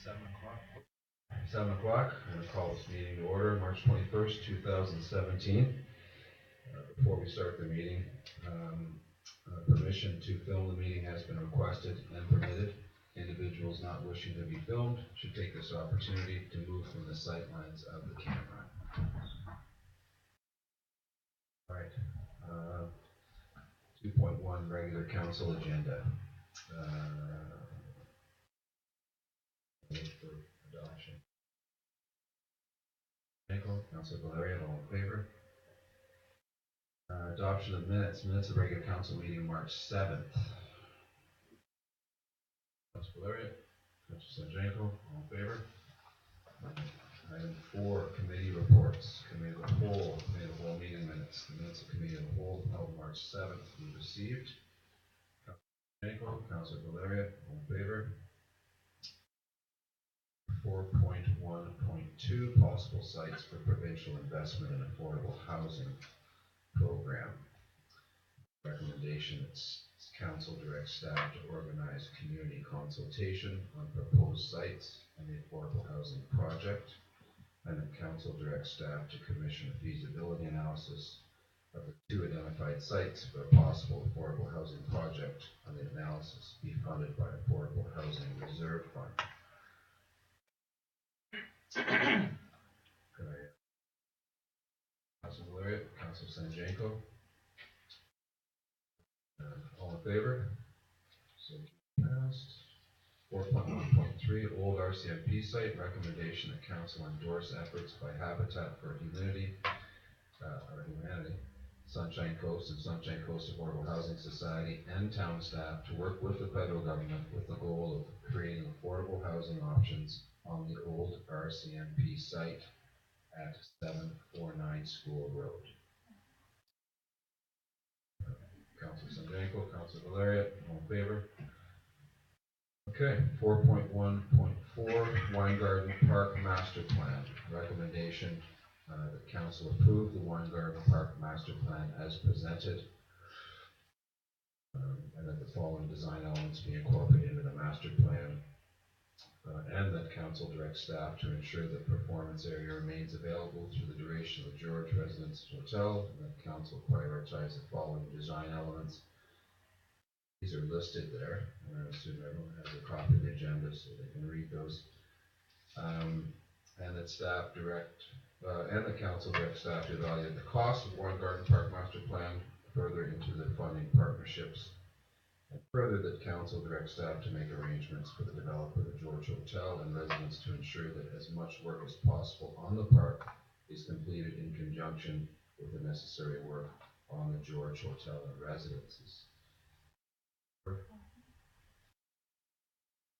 7 o'clock. I'm going to call this meeting to order, March 21st, 2017. Before we start the meeting, permission to film the meeting has been requested and permitted. Individuals not wishing to be filmed should take this opportunity to move from the sight lines of the camera. All right. 2.1 regular council agenda. For adoption. Councilor Valeria, all in favor? Adoption of minutes of regular council meeting March 7th. Councilor Valeria, Councilor Sanjanko, all in favor? Item 4, committee reports. Committee of the whole meeting minutes. The minutes of committee of the whole held March 7th we received. Councilor Sanjanko, Councilor Valeria, all in favor? 4.1.2 possible sites for provincial investment in affordable housing program. Recommendation is council directs staff to organize community consultation on proposed sites and the affordable housing project, and the council directs staff to commission a feasibility analysis of the 2 identified sites for a possible affordable housing project, and the analysis be funded by Affordable Housing Reserve Fund. Councilor Valeria, Councilor Sanjanko. All in favor? So passed. 4.1.3 Old RCMP site. Recommendation that council endorse efforts by Habitat for Humanity, Sunshine Coast and Sunshine Coast Affordable Housing Society, and town staff to work with the federal government with the goal of creating affordable housing options on the old RCMP site at 749 School Road. Councilor Sanjanko, Councilor Valeria, all in favor? Okay, 4.1.4 Winegarden Park Master Plan. Recommendation that council approve the Winegarden Park Master Plan as presented, and that the following design elements be incorporated into the master plan, and that council directs staff to ensure that performance area remains available through the duration of the George Residence Hotel, and that council prioritize the following design elements. These are listed there, and I assume everyone has a copy of the agenda so they can read those. And that staff direct, and the council direct staff to evaluate the cost of Winegarden Park Master Plan further into the funding partnerships, and further that council direct staff to make arrangements for the developer of the George Hotel and residents to ensure that as much work as possible on the park is completed in conjunction with the necessary work on the George Hotel and residences.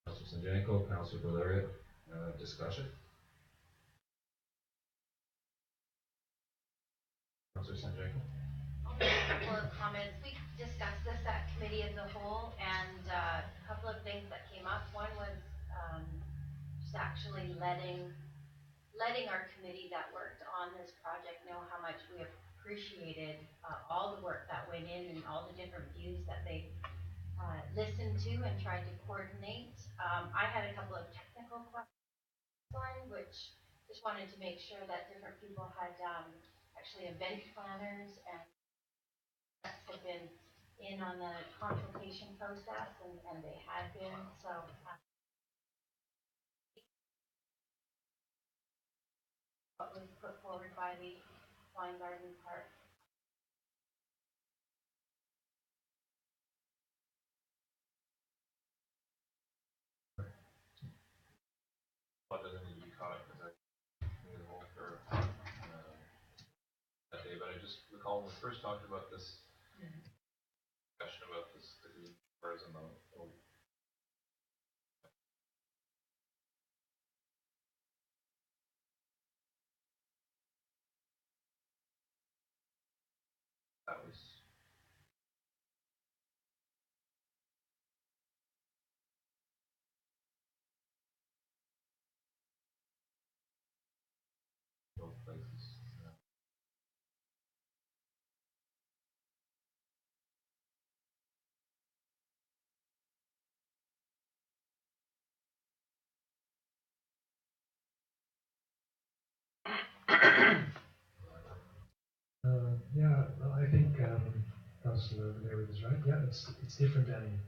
Councilor Sanjanko, Councilor Valeria, discussion? Councilor Sanjanko. I'll make a couple of comments. We discussed this at committee as a whole, and a couple of things that came up. One was just actually letting our committee that worked on this project know how much we appreciated all the work that went in and all the different views that they listened to and tried to coordinate. I had a couple of technical questions, which just wanted to make sure that different people had actually event planners and have been in on the consultation process, and they had been. So what was put forward by the Winegarden Park. Doesn't need to be caught because I made a whole for that day, but I just recall when we first talked about this discussion about this, the cars and the that was both places. Yeah, well, I think Councillor Mary was right. Yeah, it's different than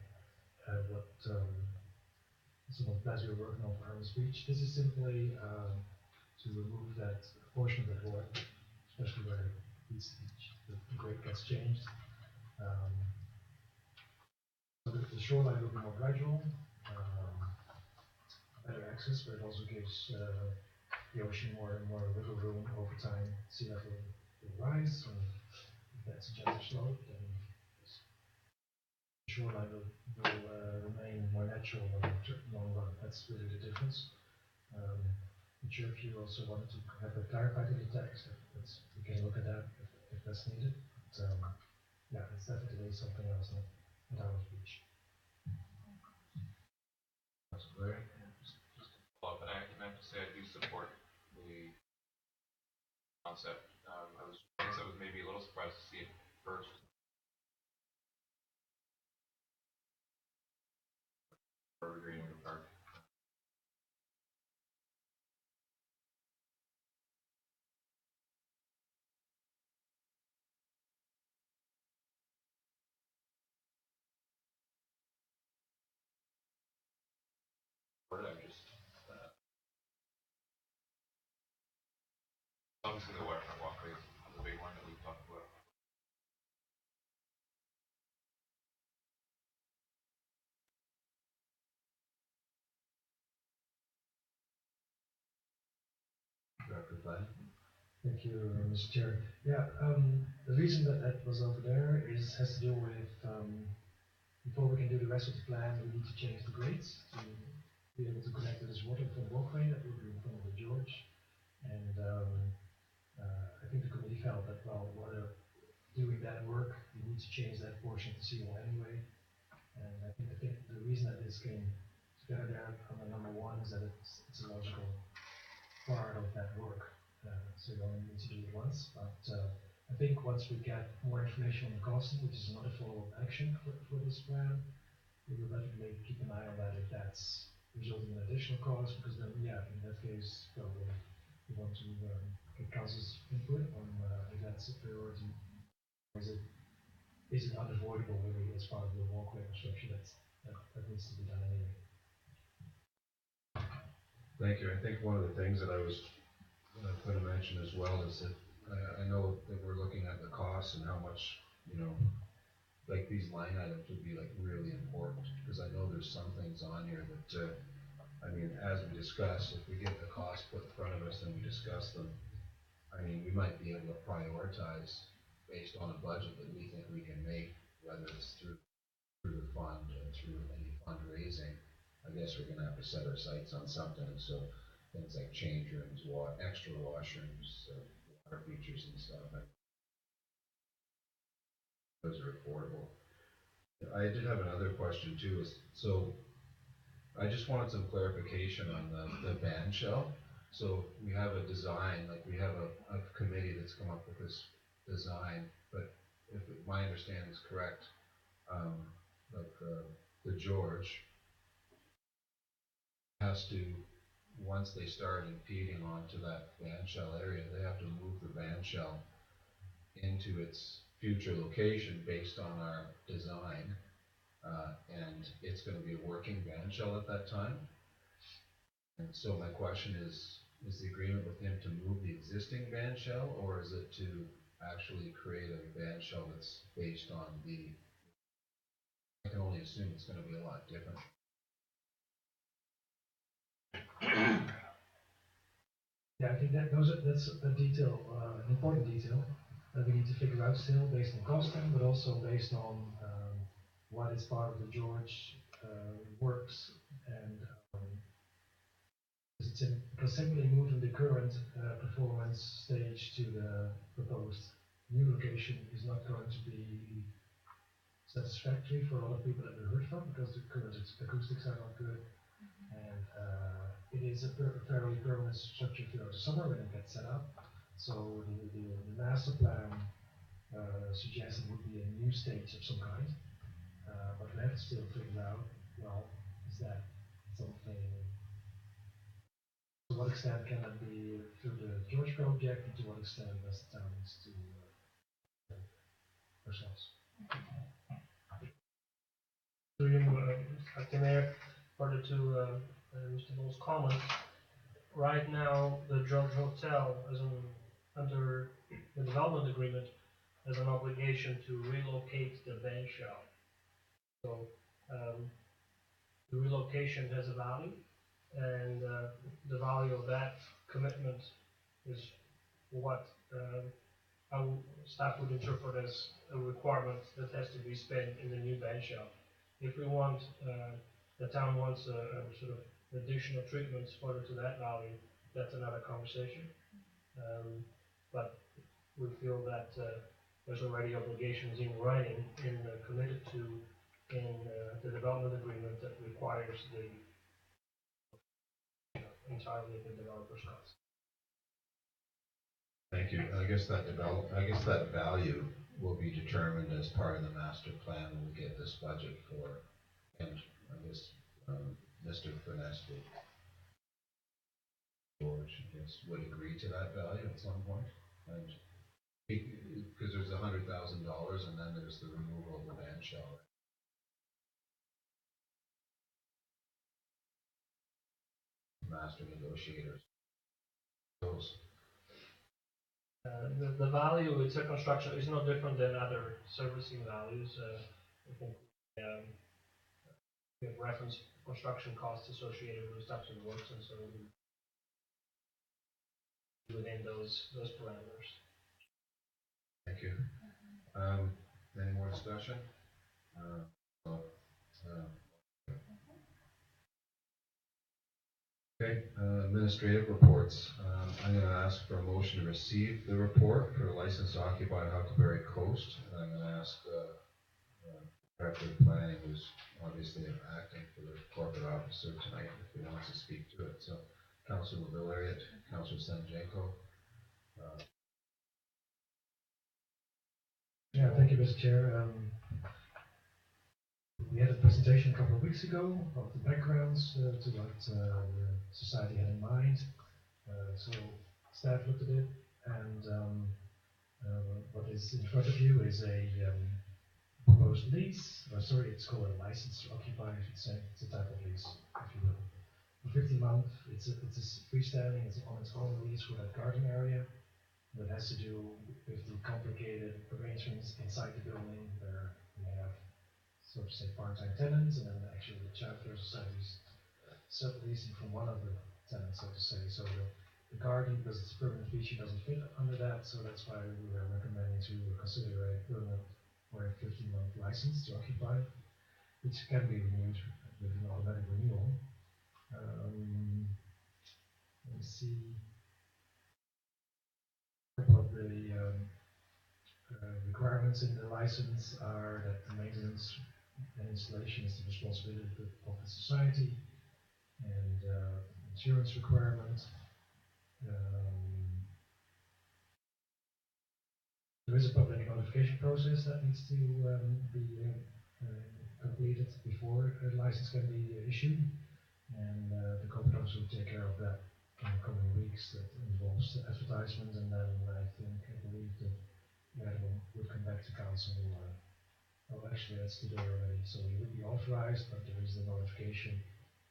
what some of the plans we were working on for Harm's Beach. This is simply to remove that portion of the board, especially where the grade gets changed. Um, so the shoreline will be more gradual, better access, but it also gives the ocean more and more wiggle room over time. Sea level will rise, and if that's a gentle slope, then the shoreline will remain more natural in the long run. That's really the difference. I'm sure if you also wanted to have that clarified in the text, we can look at that if that's needed. But, yeah, it's definitely something else at our beach. That's great. Well, but I have to say I do support the concept. I guess I was maybe a little surprised to see it first. For Greenwood Park. Or I'm just obviously the waterfront walkway is the big one that we've talked about. Dr. Flynn? Thank you, Mr. Chair. Yeah, the reason that was over there has to do with before we can do the rest of the plan, we need to change the grades to be able to connect to this waterfront walkway that will be in front of the George. And I think the committee felt that, well, while doing that work, we need to change that portion of the seawall anyway. And I think the reason that this came together there on the number one is that it's a logical part of that work. So you only need to do it once. But I think once we get more information on the costing, which is another follow-up action for this plan, we will definitely keep an eye on that if that's resulting in additional cost, because then, yeah, in that case, well, we want to get council's input on if that's a priority. Is it unavoidable really as part of the walkway construction that needs to be done anyway? Thank you. I think one of the things that I was going to mention as well is that I know that we're looking at the costs and how much, like these line items would be like really important, because I know there's some things on here that, I mean, as we discuss, if we get the cost put in front of us and we discuss them, I mean, we might be able to prioritize based on a budget that we think we can make, whether it's through the fund or through any fundraising. I guess we're gonna have to set our sights on something, so things like change rooms, extra washrooms, water features and stuff, those are affordable. I did have another question too, so I just wanted some clarification on the band shell. So we have a design, like we have a committee that's come up with this design, but if my understanding is correct, like the George has to, once they start impeding onto that band shell area, they have to move the band shell into its future location based on our design, and it's going to be a working band shell at that time. And so my question is the agreement with him to move the existing band shell, or is it to actually create a band shell that's based on I can only assume it's going to be a lot different. Yeah, I think that's a detail, an important detail that we need to figure out still based on costing, but also based on what is part of the George works and because simply moving the current performance stage to the proposed new location is not going to be satisfactory for a lot of people that we heard from, because the current acoustics are not good, and it is a fairly permanent structure throughout the summer when it gets set up. So the master plan suggests it would be a new stage of some kind, but we have to still figure out, well, is that something, to what extent can that be through the George project, and to what extent does the town needs to ourselves. To you, Acting Mayor, further to Mr. Bowles' comments, right now the George Hotel is under the development agreement has an obligation to relocate the band shell. So the relocation has a value, and the value of that commitment is what staff would interpret as a requirement that has to be spent in the new band shell. If we want, the town wants a sort of additional treatments further to that value, that's another conversation. But we feel that there's already obligations in writing committed to in the development agreement that requires the entirely of the developer's cost. Thank you. I guess that value will be determined as part of the master plan when we get this budget for, and I guess, Mr. Finesse would, George, I guess, would agree to that value at some point. And because there's $100,000 and then there's the removal of the band shell. Master negotiators. Those. The value with construction is no different than other servicing values. I think we have reference construction costs associated with those types of works, and so within those parameters. Thank you. Any more discussion? Okay, administrative reports. I'm going to ask for a motion to receive the report for the license to occupy Huckleberry Coast. I'm going to ask Director of Planning, who's obviously acting for the corporate officer tonight, if he wants to speak to it. So, Councilor Valeriot, Councilor Sanjanko. Yeah, thank you, Mr. Chair. We had a presentation a couple of weeks ago of the backgrounds to what the society had in mind. So staff looked at it, and what is in front of you is a proposed lease. It's called a license to occupy. It's a type of lease, if you will. For 15 months, it's a freestanding. It's on its own lease for that garden area. That has to do with the complicated arrangements inside the building, where we have, so to say, part-time tenants, and then actually the childcare societies subleasing from one of the tenants, so to say. So the garden, because it's a permanent feature, doesn't fit under that, so that's why we are recommending to consider a permanent or a 15-month license to occupy, which can be renewed with an automatic renewal. Let me see. What the requirements in the license are that the maintenance and installation is the responsibility of the society, and insurance requirement. There is a public notification process that needs to be completed before a license can be issued, and the corporate officer will take care of that in the coming weeks. That involves the advertisement, and then I believe that Winegarden would come back to council. Oh, actually, that's today already. So we would be authorized, but there is the notification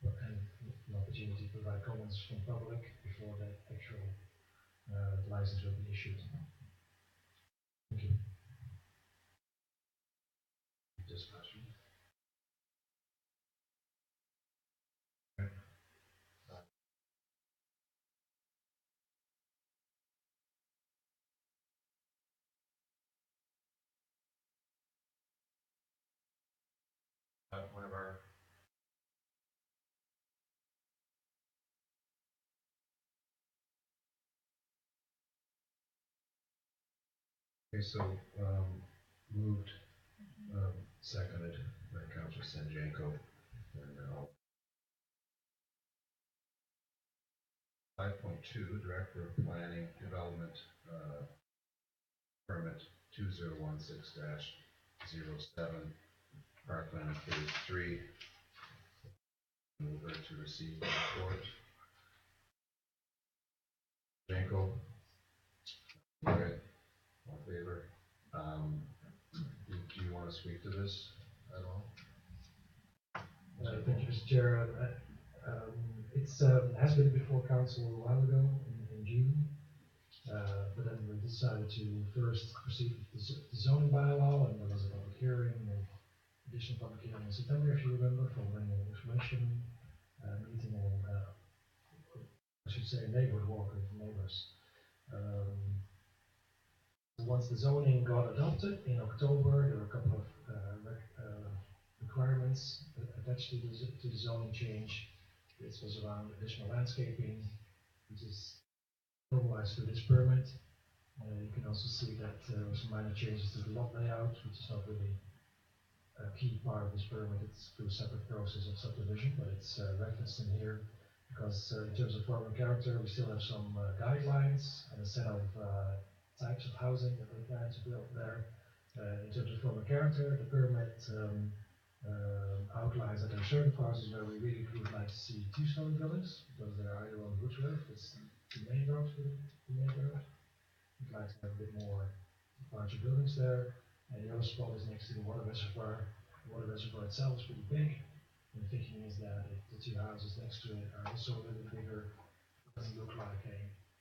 and an opportunity to provide comments from public before the actual license will be issued. Thank you. Discussion. One of our moved, seconded by Councilor Sanjanko. And now 5.2, Director of Planning Development, permit 2016-07, Parkland Phase 3. Mover to receive the report. Janko. Okay. All in favor. to speak to this at all? Thank you, Mr. Chair. It's has been before council a while ago in June, but then we decided to first proceed with the zoning bylaw, and there was a public hearing, and additional public hearing in September, if you remember, following an information meeting and I should say neighborhood walk with neighbors. Once the zoning got adopted in October, there were a couple of requirements attached to the zoning change. This was around additional landscaping, which is normalized through this permit. You can also see that there were some minor changes to the lot layout, which is not really a key part of this permit. It's through a separate process of subdivision, but it's referenced in here because in terms of form and character, we still have some guidelines and a set of types of housing that we plan to build there. In terms of form and character, the permit outlines that there are certain parcels where we really would like to see two-story buildings, because they are either on Woods Road, it's the main road for the main road. We'd like to have a bit more larger buildings there. And the other spot is next to the water reservoir. The water reservoir itself is pretty big. And the thinking is that if the two houses next to it are also a little bit bigger, it doesn't look like a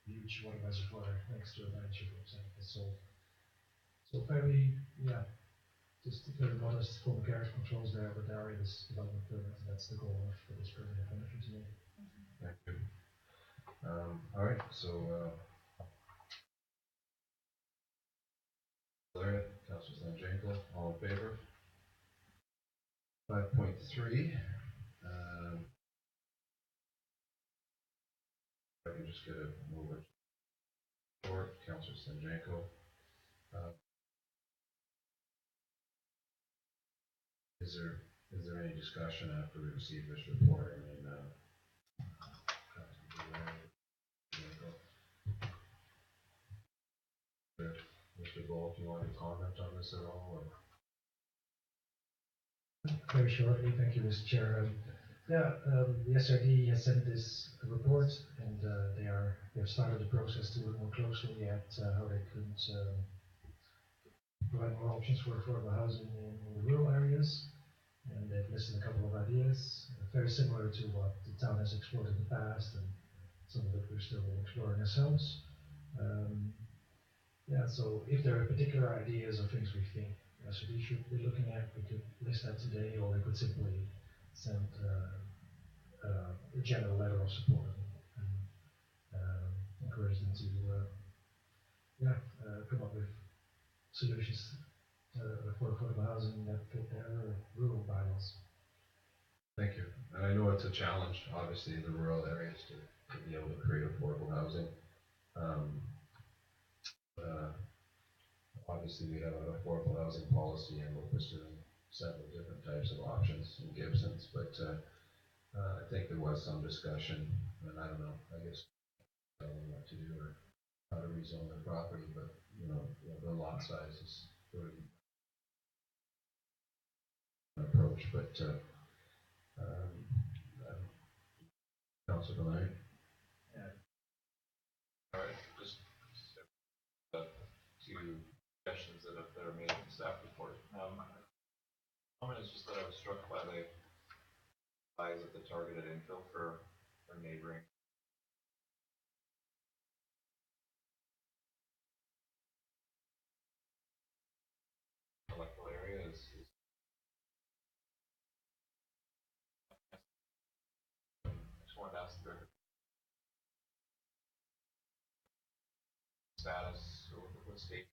huge water reservoir next to a mansion, for example. So very, yeah, just very modest form of character controls there, but there is development permit, and that's the goal of this permit if anything to me. Thank you. All right, so, Larry, Councilor Stanjanko, all in favor? 5.3, I can just get a move it short, Councilor Stanjanko. Is there any discussion after we receive this report? I mean, Mr. Gold, do you want to comment on this at all? Or? Very shortly, thank you, Mr. Chair. The SRD has sent this report, and they have started the process to look more closely at how they could provide more options for affordable housing in the rural areas. And they've listed a couple of ideas, very similar to what the town has explored in the past, and some of it we're still exploring ourselves. So if there are particular ideas or things we think SRD should be looking at, we could list that today, or we could simply send a general letter of support and encourage them to come up with solutions for affordable housing that fit their rural bylaws. Thank you. And I know it's a challenge, obviously, in the rural areas to be able to create affordable housing. Obviously, we have an affordable housing policy, and we're pursuing several different types of options in Gibsons, but I think there was some discussion, and I don't know, I guess, I don't know what to do or how to rezone the property, but, the lot size is sort of an approach, but, Councilor Delaney? All right, just two suggestions that are made in the staff report. One is just that I was struck by the size of the targeted infill for neighboring electoral area is I just wanted to ask their status or what state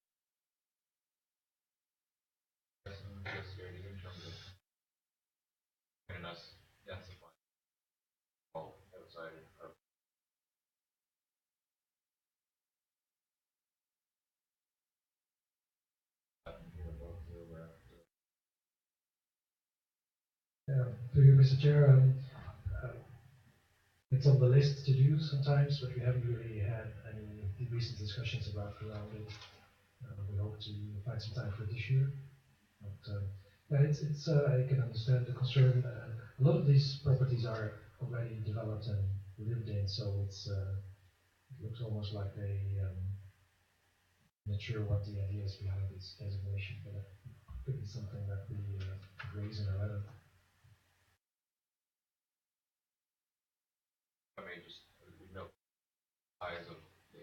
in terms of getting us densifying all outside of To you, Mr. Chair, it's on the list to do sometimes, but we haven't really had any recent discussions around it. We hope to find some time for it this year. But it's I can understand the concern. A lot of these properties are already developed and lived in, so it looks almost like they not sure what the idea is behind this designation, but could be something that we raise in a letter. I mean, just, we know size of the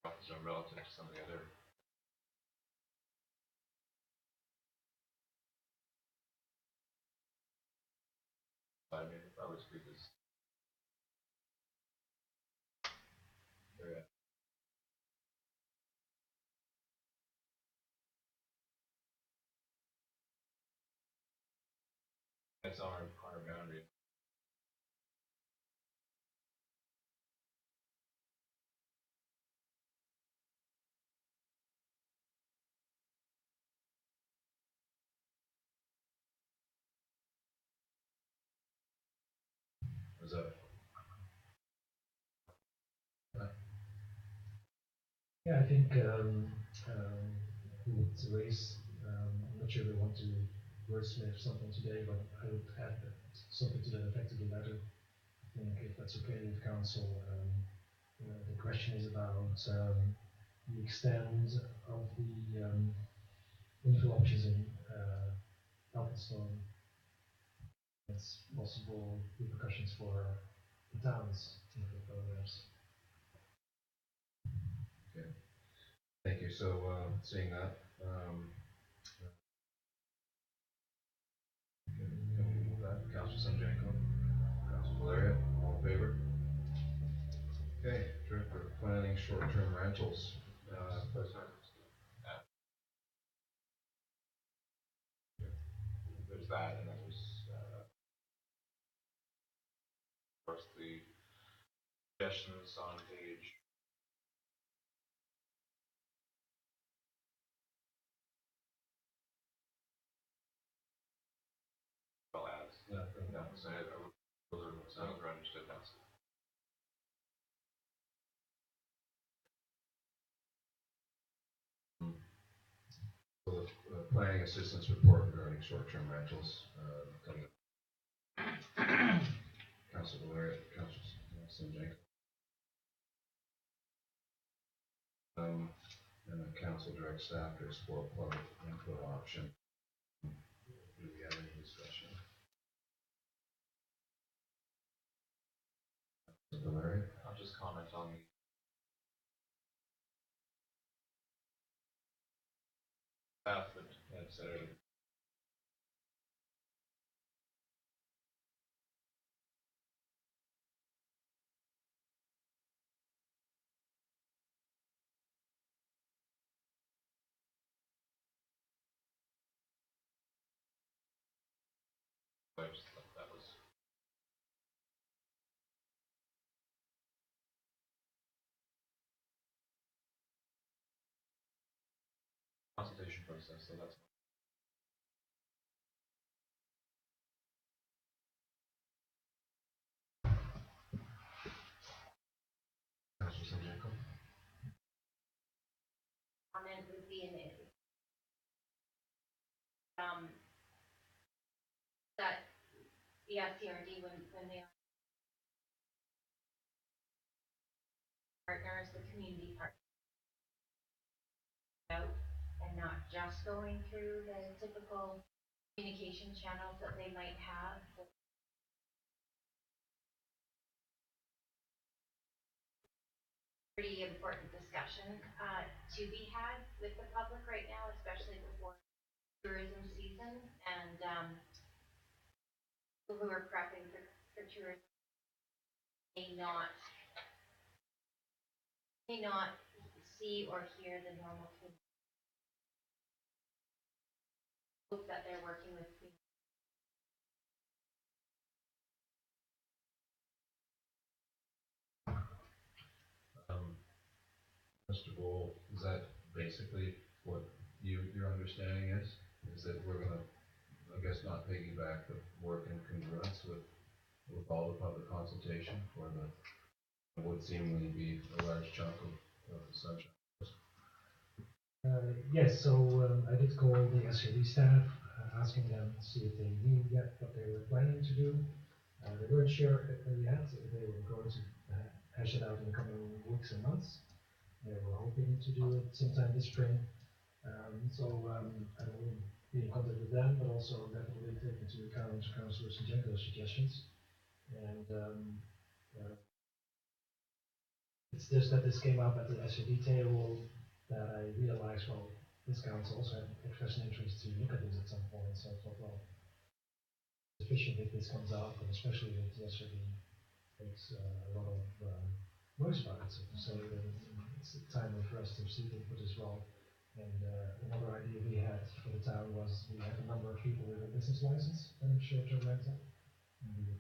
officer relative to some of the other. I mean, if I was to this. Yeah. That's our boundary. Is that? Yeah, I think we would raise, I'm not sure we want to wordsmith something today, but I would add something to that effect to the letter. I think if that's okay with council, the question is about the extent of the infill options in Elphinstone. It's possible repercussions for the town's infill programs. Okay. Thank you. So, seeing that, can we move that? Councilor Sanjanko? Councilor Valeria, all in favor? Okay, Director of Planning, short-term rentals. There's that, and then there's, of course, the suggestions on page. Well, as, Yeah. so those are understood, that's. So the planning assistance report regarding short-term rentals, coming up. Councilor Valeria, Councilor Sanjanko. And the council direct staff to explore public input option. Do we have any discussion? Valeria? I'll just comment on the staff that had said earlier. I just thought that was. Consultation process, so that's. Councilor Sanjanko? Comment would be in it. That the SCRD, when they are partners, the community partners, out and not just going through the typical communication channels that they might have. Pretty important discussion to be had with the public right now, especially before tourism season, and people who are prepping for tourism may not see or hear the normal community. Hope that they're working with people. Mr. Bull, is that basically what your understanding is? Is that we're gonna, I guess, not piggyback, but work in congruence with all the public consultation for the, would seemingly be a large chunk of the sunshine? Yes, so I did call the SRD staff, asking them to see if they knew yet what they were planning to do. They weren't sure yet if they were going to hash it out in the coming weeks and months. They were hoping to do it sometime this spring. I will be in contact with them, but also definitely take into account Councillor Sanjenko's suggestions. And it's just that this came up at the SED table that I realized, well, this council also had expressed an interest to look at this at some point. So I thought, well, sufficient if this comes up, and especially if the SED makes a lot of noise about it. So to say that it's timely for us to seek input as well. And another idea we had for the town was we have a number of people with a business license and short-term rental. And we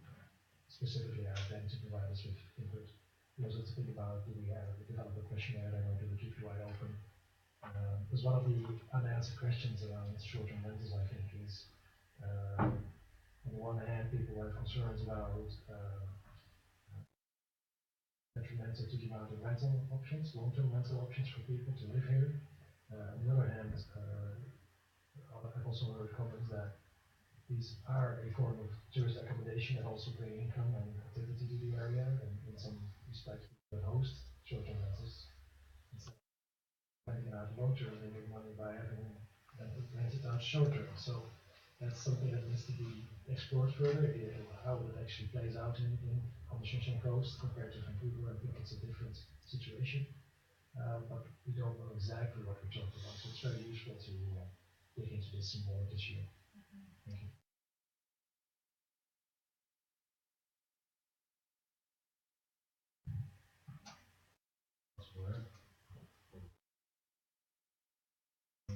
specifically asked them to provide us with input. We also have to think about, do we develop a questionnaire or do we keep it wide open? Because one of the unanswered questions around short-term rentals, I think, is on the one hand, people have concerns about detrimental to the amount of rental options, long-term rental options for people to live here. On the other hand, I've also heard comments that these are a form of tourist accommodation that also bring income and activity to the area, and in some respects, that host short-term rentals. Instead of renting out long-term, they make money by having rented out short-term. So that's something that needs to be explored further, how it actually plays out on the Sunshine Coast compared to Vancouver. I think it's a different situation, but we don't know exactly what we're talking about, so it's very useful to dig into this some more this year. Thank you.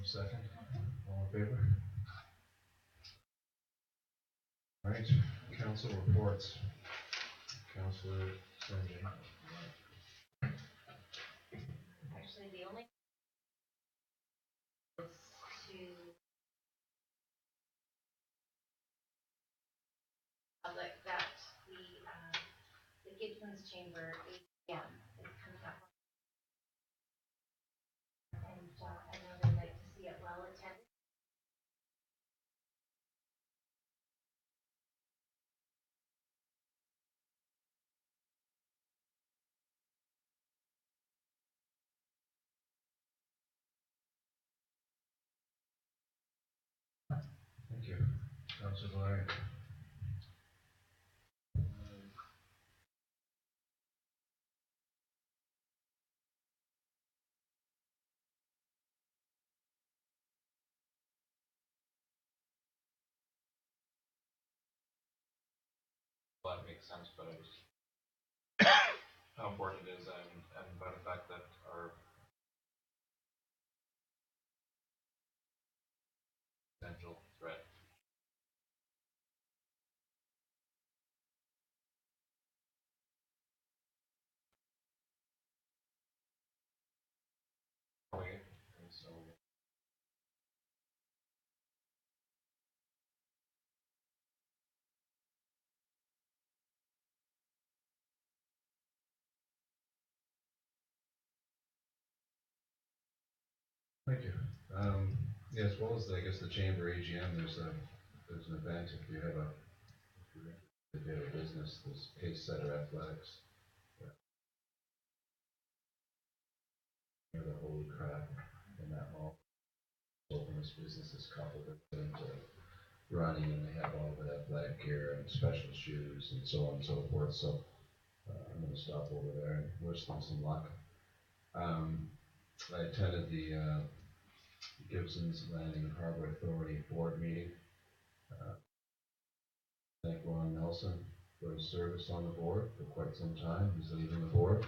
Second, all in favor? All right, council reports. Councillor Sanjay. Actually, the only is to public that the Gibsons Chamber AGM is coming up. And I know they'd like to see it well attended. Thank you. Councillor Valerian. Well, that makes sense, but I just, how important it is and by the fact that our potential threat. And so Thank you. Yeah, as well as I guess the chamber AGM, there's an event if you have a business, there's Pace Setter Athletics. The holy crap in that mall. Openest businesses coupled with into running, and they have all the athletic gear and special shoes and so on and so forth. So I'm going to stop over there and wish them some luck. I attended the Gibsons Landing and Harbor Authority board meeting. Thank Ron Nelson for his service on the board for quite some time. He's leaving the board.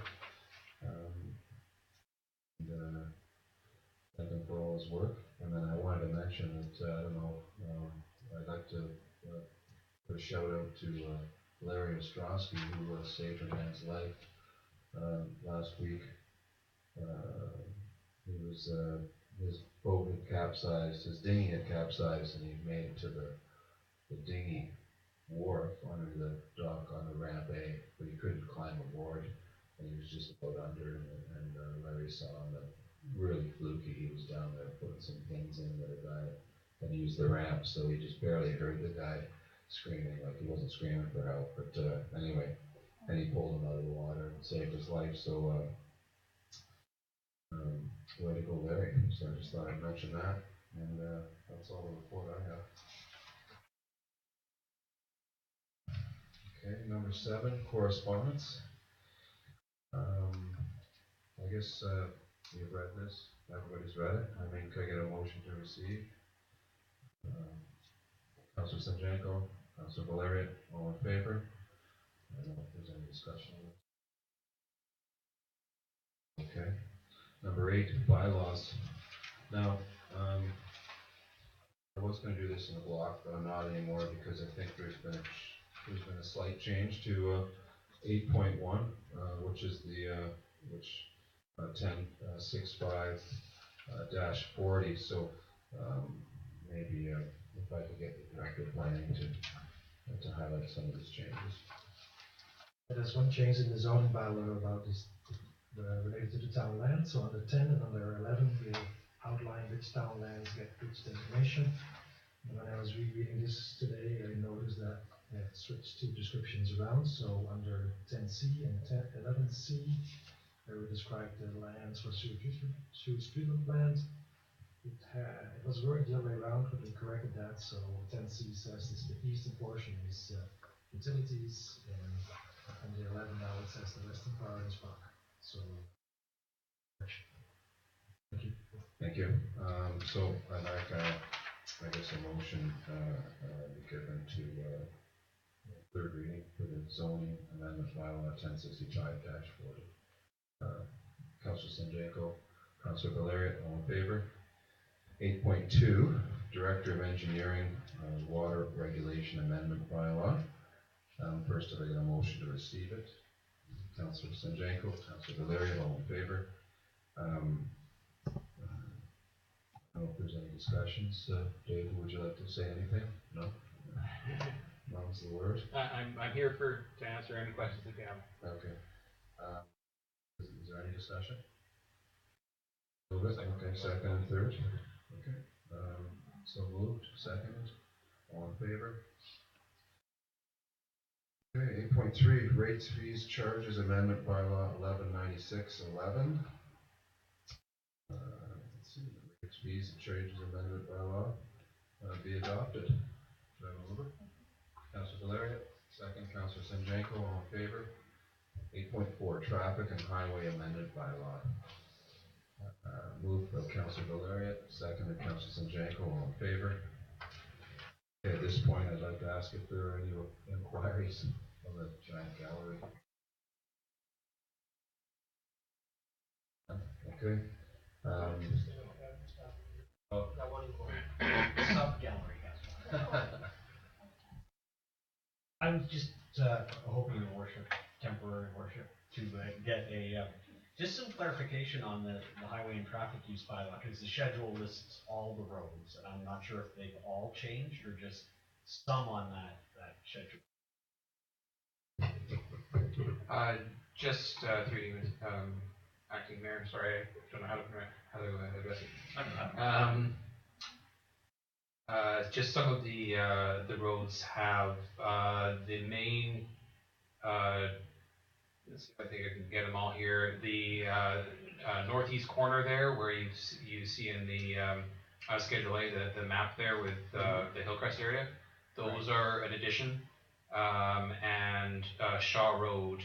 Thank him for all his work. And then I wanted to mention that, I don't know, I'd like to put a shout out to Larry Ostrowski, who saved a man's life last week. His boat had capsized, his dinghy had capsized, and he made it to the dinghy wharf under the dock on the ramp A, but he couldn't climb aboard, and he was just about under, and Larry saw him, and really fluky, he was down there putting some things in that a guy had used the ramp, so he just barely heard the guy screaming, like he wasn't screaming for help, but anyway, and he pulled him out of the water and saved his life, so way to go, Larry. So I just thought I'd mention that, and that's all the report I have. Okay, number 7, correspondence. I guess you've read this. Everybody's read it. I mean, could I get a motion to receive? Councilor Sanjanko, Councilor Valerian, all in favor? I don't know if there's any discussion on it. Okay. Number 8, bylaws. Now, I was going to do this in a block, but I'm not anymore because I think there's been a slight change to 8.1, which is the 1065 -40. So maybe if I could get the director of planning to highlight some of these changes. There's one change in the zoning bylaw about this related to the town land. So under 10 and under 11, we outline which town lands get which designation. And when I was rereading this today, I noticed that I had switched two descriptions around. So under 10C and 11C, they would describe the lands for sewage treatment plant. It was worded the other way around, but we corrected that. So 10C says this, the eastern portion is utilities, and under 11 now it says the western part is park. So, thank you. Thank you. So I'd like, I guess, a motion be given to third reading for the zoning amendment bylaw 1065-40. Councilor Sanjanko, Councilor Valerian, all in favor? 8.2, Director of Engineering Water Regulation Amendment Bylaw. First, I get a motion to receive it. Councilor Sanjanko, Councilor Valerian, all in favor? I don't know if there's any discussions. Dave, would you like to say anything? No? Mom's the word. I'm here to answer any questions that you have. Okay. Is there any discussion? Move it. Okay, second and third. Okay. So moved, seconded. All in favor? Okay, 8.3, rates, fees, charges, amendment bylaw 1196-11. Let's see, rates, fees, and charges, amendment bylaw be adopted. Do I have a mover? Councilor Valerian, second. Councilor Sanjanko, all in favor? 8.4, traffic and highway amendment bylaw. Moved by Councilor Valerian, seconded Councilor Sanjanko, all in favor? Okay, at this point, I'd like to ask if there are any inquiries from the giant gallery. Okay. Sub-gallery has one. I'm just hoping to worship, temporary worship, to get a just some clarification on the highway and traffic use bylaw, because the schedule lists all the roads, and I'm not sure if they've all changed or just some on that schedule. Just through you, acting mayor. Sorry, I don't know how to address it. Just some of the roads have the main. Let's see if I think I can get them all here. The northeast corner there, where you see in the Schedule A the map there with the Hillcrest area. Those are an addition. And Shaw Road.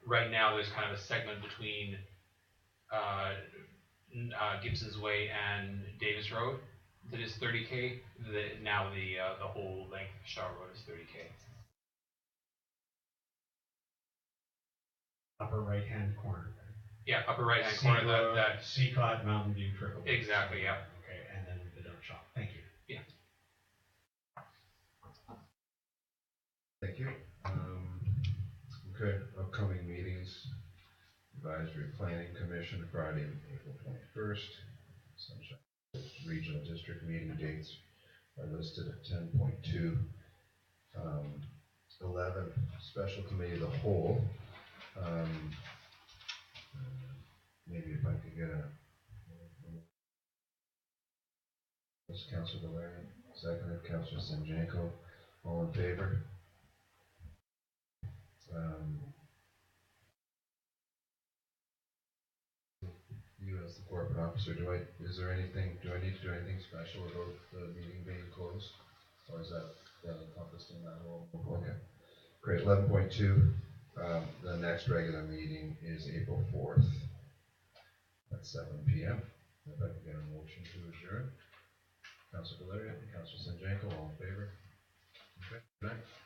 Right now, there's kind of a segment between Gibsons Way and Davis Road that is 30K. Now the whole length of Shaw Road is 30K. Upper right-hand corner. Yeah, upper right-hand corner. That Seacott, Mountain View, Triple. Exactly. Yeah. Okay, and then the dump shop. Thank you. Yeah. Thank you. Okay, upcoming meetings. Advisory Planning Commission, Friday, April 21st. Sunshine Regional District meeting dates are listed at 10.2. 11, Special Committee of the Whole. Maybe if I could get Councilor Valerian, seconded Councilor Sanjanko, all in favor? corporate officer, do I need to do anything special about the meeting being closed? Or is that encompassed in that whole? Okay, great. 11.2, the next regular meeting is April 4th at 7 p.m. If I can get a motion to adjourn. Councilor Valeria and Councilor Sanjanko, all in favor? Okay, good night.